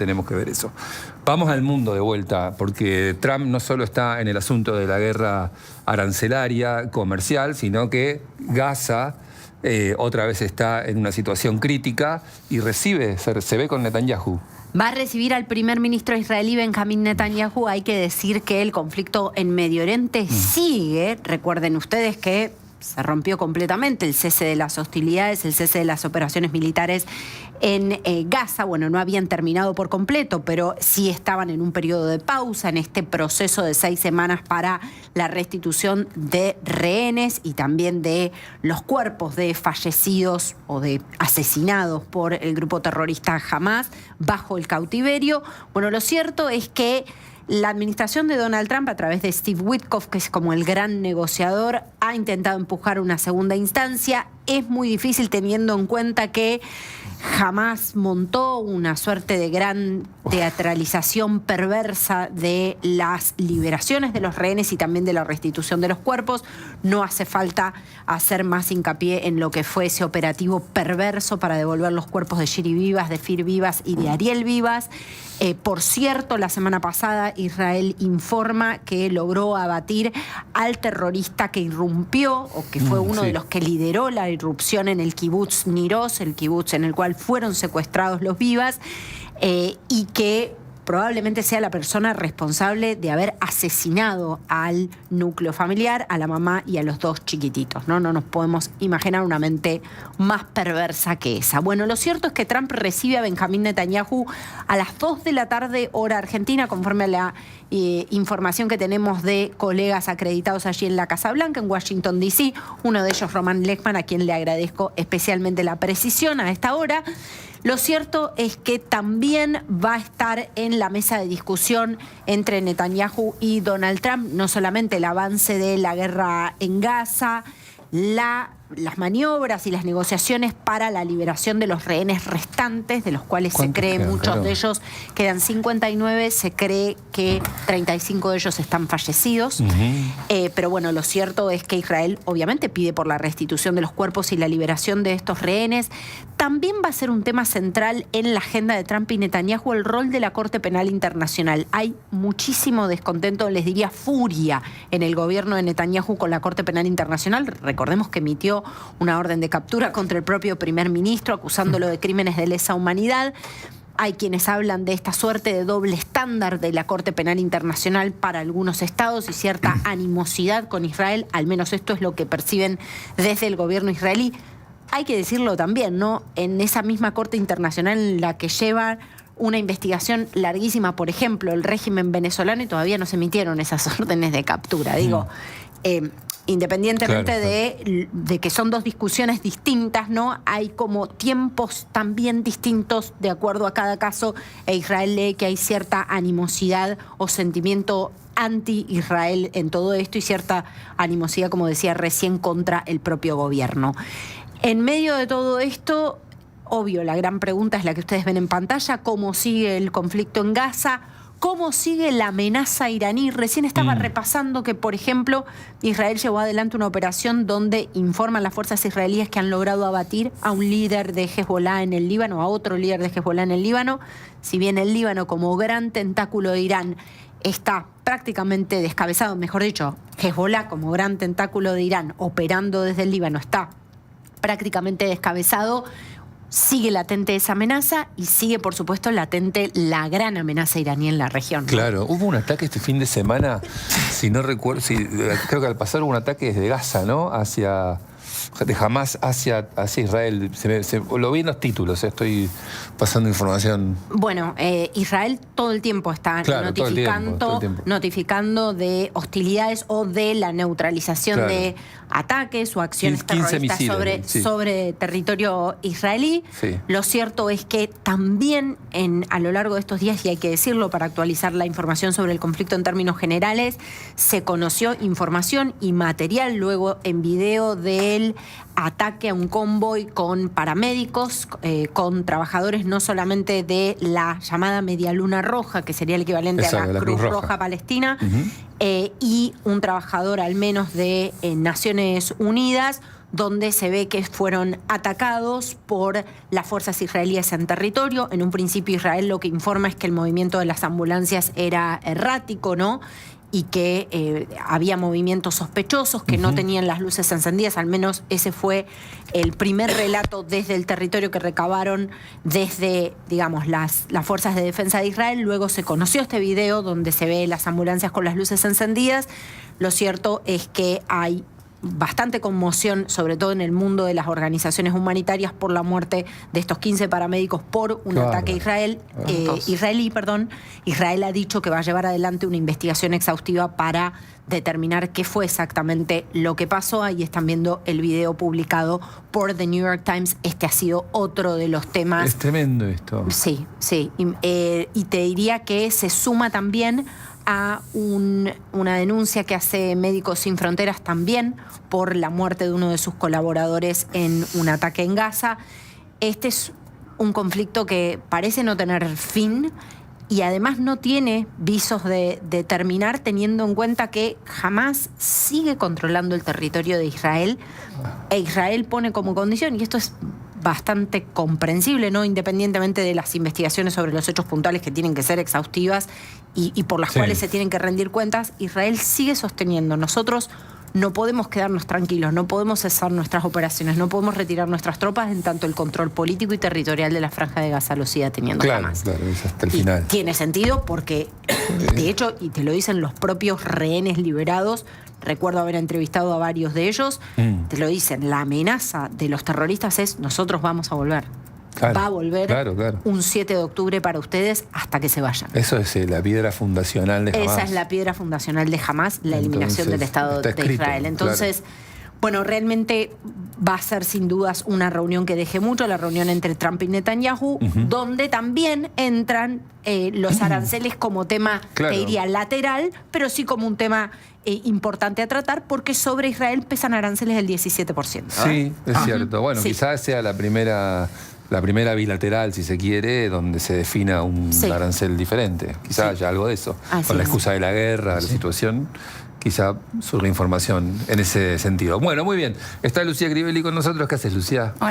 tenemos que ver eso. Vamos al mundo de vuelta, porque Trump no solo está en el asunto de la guerra arancelaria, comercial, sino que Gaza otra vez está en una situación crítica y se ve con Netanyahu. Va a recibir al primer ministro israelí Benjamín Netanyahu. Hay que decir que el conflicto en Medio Oriente sigue. Recuerden ustedes que se rompió completamente el cese de las hostilidades, el cese de las operaciones militares en Gaza. Bueno, no habían terminado por completo, pero sí estaban en un periodo de pausa en este proceso de 6 semanas para la restitución de rehenes y también de los cuerpos de fallecidos o de asesinados por el grupo terrorista Hamás bajo el cautiverio. Bueno, lo cierto es que la administración de Donald Trump, a través de Steve Witkoff, que es como el gran negociador, ha intentado empujar una segunda instancia. Es muy difícil teniendo en cuenta que Hamás montó una suerte de gran teatralización perversa de las liberaciones de los rehenes y también de la restitución de los cuerpos. No hace falta hacer más hincapié en lo que fue ese operativo perverso para devolver los cuerpos de Shiri Vivas, de Fir Vivas y de Ariel Vivas. Por cierto, la semana pasada Israel informa que logró abatir al terrorista que irrumpió o que fue uno de los que lideró la irrupción en el kibutz Niroz, el kibutz en el cual fueron secuestrados los Vivas, y que probablemente sea la persona responsable de haber asesinado al núcleo familiar, a la mamá y a los 2 chiquititos, ¿no? No nos podemos imaginar una mente más perversa que esa. Bueno, lo cierto es que Trump recibe a Benjamín Netanyahu a las 2 de la tarde, hora argentina, conforme a la información que tenemos de colegas acreditados allí en la Casa Blanca, en Washington, D.C., uno de ellos, Roman Lechman, a quien le agradezco especialmente la precisión a esta hora. Lo cierto es que también va a estar en la mesa de discusión entre Netanyahu y Donald Trump, no solamente el avance de la guerra en Gaza, las maniobras y las negociaciones para la liberación de los rehenes restantes, de los cuales se cree muchos de ellos quedan 59, se cree que 35 de ellos están fallecidos. Pero bueno, lo cierto es que Israel obviamente pide por la restitución de los cuerpos y la liberación de estos rehenes. También va a ser un tema central en la agenda de Trump y Netanyahu el rol de la Corte Penal Internacional. Hay muchísimo descontento, les diría furia, en el gobierno de Netanyahu con la Corte Penal Internacional. Recordemos que emitió una orden de captura contra el propio primer ministro, acusándolo de crímenes de lesa humanidad. Hay quienes hablan de esta suerte de doble estándar de la Corte Penal Internacional para algunos estados y cierta animosidad con Israel, al menos esto es lo que perciben desde el gobierno israelí. Hay que decirlo también, ¿no? En esa misma Corte Internacional en la que lleva una investigación larguísima, por ejemplo, el régimen venezolano, y todavía no se emitieron esas órdenes de captura. Digo, independientemente de que son 2 discusiones distintas, ¿no? Hay como tiempos también distintos de acuerdo a cada caso, e Israel lee que hay cierta animosidad o sentimiento anti-Israel en todo esto y cierta animosidad, como decía recién, contra el propio gobierno. En medio de todo esto, obvio, la gran pregunta es la que ustedes ven en pantalla: ¿cómo sigue el conflicto en Gaza? ¿Cómo sigue la amenaza iraní? Recién estaba repasando que, por ejemplo, Israel llevó adelante una operación donde informan las fuerzas israelíes que han logrado abatir a un líder de Hezbollah en el Líbano, a otro líder de Hezbollah en el Líbano. Si bien el Líbano, como gran tentáculo de Irán, está prácticamente descabezado, mejor dicho, Hezbollah como gran tentáculo de Irán operando desde el Líbano está prácticamente descabezado. Sigue latente esa amenaza y sigue, por supuesto, latente la gran amenaza iraní en la región, ¿no? Claro, hubo un ataque este fin de semana, si no recuerdo, creo que al pasar hubo un ataque desde Gaza, ¿no? De Hamás hacia Israel. Lo vi en los títulos, estoy pasando información. Bueno, Israel todo el tiempo está notificando de hostilidades o de la neutralización de ataques o acciones terroristas sobre territorio israelí. Lo cierto es que también a lo largo de estos días, y hay que decirlo para actualizar la información sobre el conflicto en términos generales, se conoció información y material luego en video del ataque a un convoy con paramédicos, con trabajadores no solamente de la llamada Media Luna Roja, que sería el equivalente a la Cruz Roja Palestina, y un trabajador al menos de Naciones Unidas, donde se ve que fueron atacados por las fuerzas israelíes en territorio. En un principio Israel lo que informa es que el movimiento de las ambulancias era errático, ¿no? Y que había movimientos sospechosos, que no tenían las luces encendidas. Al menos ese fue el primer relato desde el territorio que recabaron desde, digamos, las fuerzas de defensa de Israel. Luego se conoció este video donde se ve las ambulancias con las luces encendidas. Lo cierto es que hay bastante conmoción, sobre todo en el mundo de las organizaciones humanitarias, por la muerte de estos 15 paramédicos por un ataque israelí. Israel ha dicho que va a llevar adelante una investigación exhaustiva para determinar qué fue exactamente lo que pasó. Ahí están viendo el video publicado por The New York Times. Este ha sido otro de los temas. Es tremendo esto. Sí, sí. Y te diría que se suma también a una denuncia que hace Médicos Sin Fronteras también por la muerte de uno de sus colaboradores en un ataque en Gaza. Este es un conflicto que parece no tener fin y además no tiene visos de terminar, teniendo en cuenta que Hamás sigue controlando el territorio de Israel e Israel pone como condición, y esto es bastante comprensible, ¿no? Independientemente de las investigaciones sobre los hechos puntuales que tienen que ser exhaustivas y por las cuales se tienen que rendir cuentas, Israel sigue sosteniendo: nosotros no podemos quedarnos tranquilos, no podemos cesar nuestras operaciones, no podemos retirar nuestras tropas en tanto el control político y territorial de la Franja de Gaza lo siga teniendo Hamás. Claro, es hasta el final. Tiene sentido porque, de hecho, y te lo dicen los propios rehenes liberados, recuerdo haber entrevistado a varios de ellos, te lo dicen, la amenaza de los terroristas es: nosotros vamos a volver. Va a volver un 7 de octubre para ustedes hasta que se vayan. Eso es la piedra fundacional de Hamás. Esa es la piedra fundacional de Hamás, la eliminación del Estado de Israel. Entonces, bueno, realmente va a ser sin dudas una reunión que deje mucho, la reunión entre Trump y Netanyahu, donde también entran los aranceles como tema, te diría, lateral, pero sí como un tema importante a tratar, porque sobre Israel pesan aranceles del 17%. Sí, es cierto. Bueno, quizás sea la primera bilateral, si se quiere, donde se defina un arancel diferente. Quizás haya algo de eso. Con la excusa de la guerra, la situación, quizá surge información en ese sentido. Bueno, muy bien. Está Lucía Crivelli con nosotros. ¿Qué haces, Lucía? Hola.